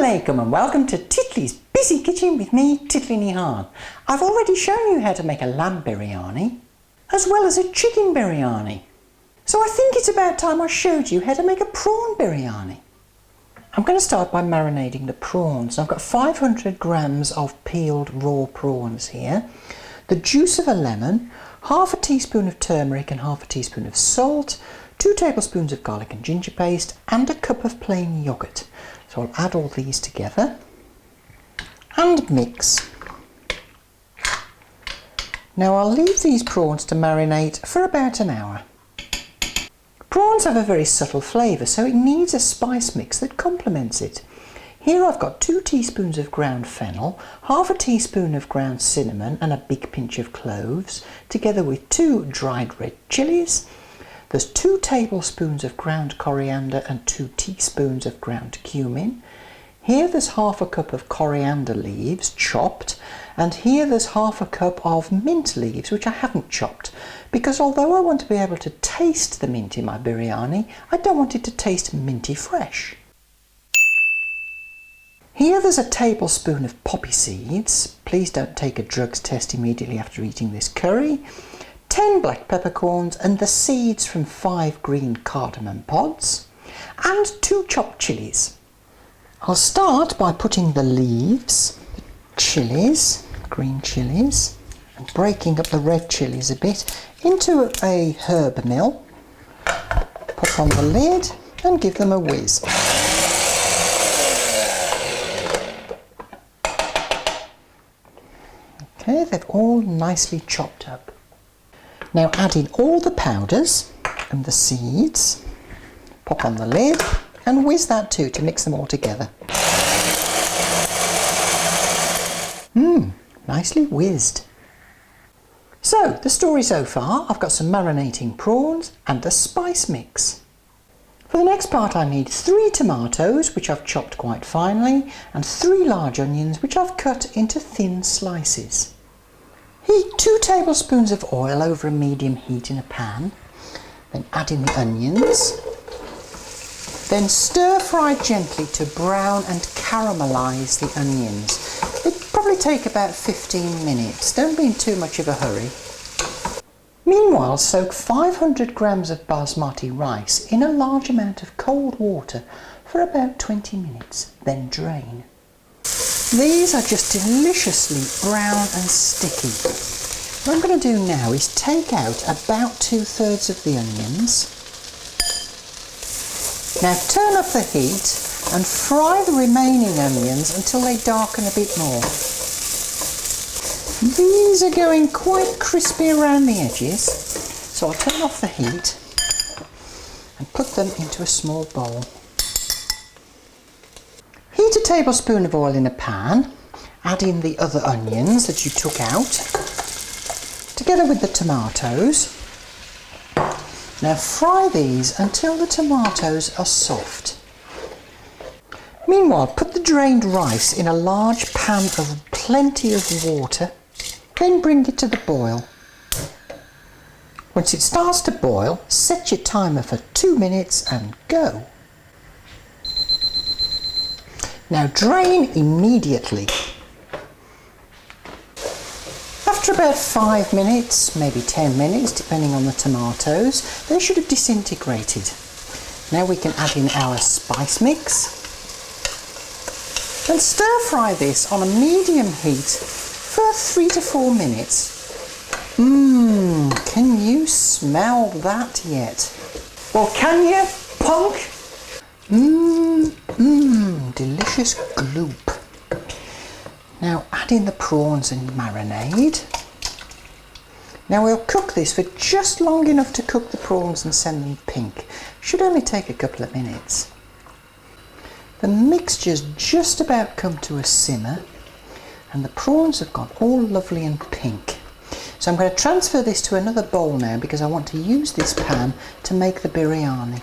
Assalamualaikum and welcome to Titli's Busy Kitchen with me, Titli Nihan. I've already shown you how to make a lamb biryani as well as a chicken biryani. So I think it's about time I showed you how to make a prawn biryani. I'm going to start by marinating the prawns. I've got 500 grams of peeled raw prawns here, the juice of a lemon, half a teaspoon of turmeric and half a teaspoon of salt, 2 tablespoons of garlic and ginger paste and a cup of plain yoghurt. So I'll add all these together and mix. Now I'll leave these prawns to marinate for about an hour. Prawns have a very subtle flavour, so it needs a spice mix that complements it. Here I've got 2 teaspoons of ground fennel, half a teaspoon of ground cinnamon and a big pinch of cloves, together with 2 dried red chillies. There's 2 tablespoons of ground coriander and 2 teaspoons of ground cumin. Here there's half a cup of coriander leaves chopped, and here there's half a cup of mint leaves which I haven't chopped, because although I want to be able to taste the mint in my biryani, I don't want it to taste minty fresh. Here there's a tablespoon of poppy seeds. Please don't take a drugs test immediately after eating this curry. 10 black peppercorns and the seeds from 5 green cardamom pods, and 2 chopped chillies. I'll start by putting the leaves, chillies, green chillies, and breaking up the red chillies a bit into a herb mill. Put on the lid and give them a whiz. Okay, they've all nicely chopped up. Now add in all the powders and the seeds, pop on the lid and whiz that too to mix them all together. Nicely whizzed. So the story so far, I've got some marinating prawns and a spice mix. For the next part I need 3 tomatoes which I've chopped quite finely and 3 large onions which I've cut into thin slices. Heat 2 tablespoons of oil over a medium heat in a pan, then add in the onions, then stir fry gently to brown and caramelise the onions. It'll probably take about 15 minutes, don't be in too much of a hurry. Meanwhile, soak 500 grams of basmati rice in a large amount of cold water for about 20 minutes, then drain. These are just deliciously brown and sticky. What I'm going to do now is take out about 2/3 of the onions. Now turn up the heat and fry the remaining onions until they darken a bit more. These are going quite crispy around the edges, so I'll turn off the heat and put them into a small bowl. Heat a tablespoon of oil in a pan, add in the other onions that you took out, together with the tomatoes. Now fry these until the tomatoes are soft. Meanwhile, put the drained rice in a large pan of plenty of water, then bring it to the boil. Once it starts to boil, set your timer for 2 minutes and go. Now drain immediately. After about 5 minutes, maybe 10 minutes, depending on the tomatoes, they should have disintegrated. Now we can add in our spice mix and stir fry this on a medium heat for 3 to 4 minutes. Can you smell that yet? Well, can you, punk? Delicious gloop. Now add in the prawns and marinade. Now we'll cook this for just long enough to cook the prawns and send them pink. Should only take a couple of minutes. The mixture's just about come to a simmer and the prawns have gone all lovely and pink. So I'm going to transfer this to another bowl now because I want to use this pan to make the biryani.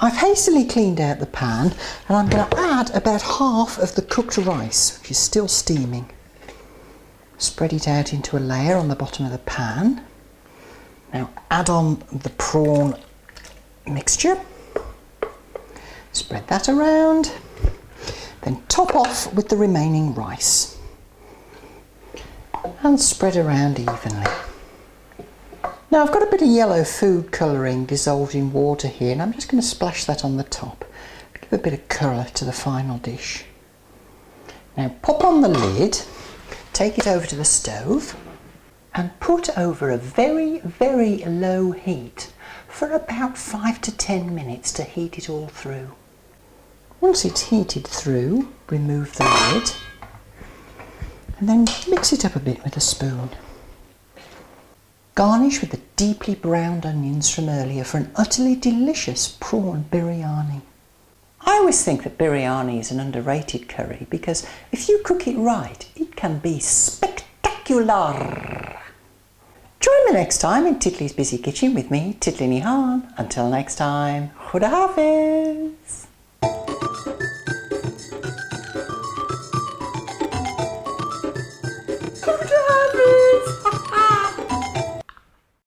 I've hastily cleaned out the pan and I'm going to add about half of the cooked rice, which is still steaming. Spread it out into a layer on the bottom of the pan. Now add on the prawn mixture Spread that around, then top off with the remaining rice and spread around evenly. Now I've got a bit of yellow food colouring dissolved in water here, and I'm just going to splash that on the top. Give a bit of colour to the final dish. Now pop on the lid, take it over to the stove and put over a very, very low heat for about 5 to 10 minutes to heat it all through. Once it's heated through, remove the lid and then mix it up a bit with a spoon. Garnish with the deeply browned onions from earlier for an utterly delicious prawn biryani. I always think that biryani is an underrated curry because if you cook it right, it can be spectacular. Join me next time in Titli's Busy Kitchen with me, Titli Nihan. Until next time, Khuda Hafiz. Khuda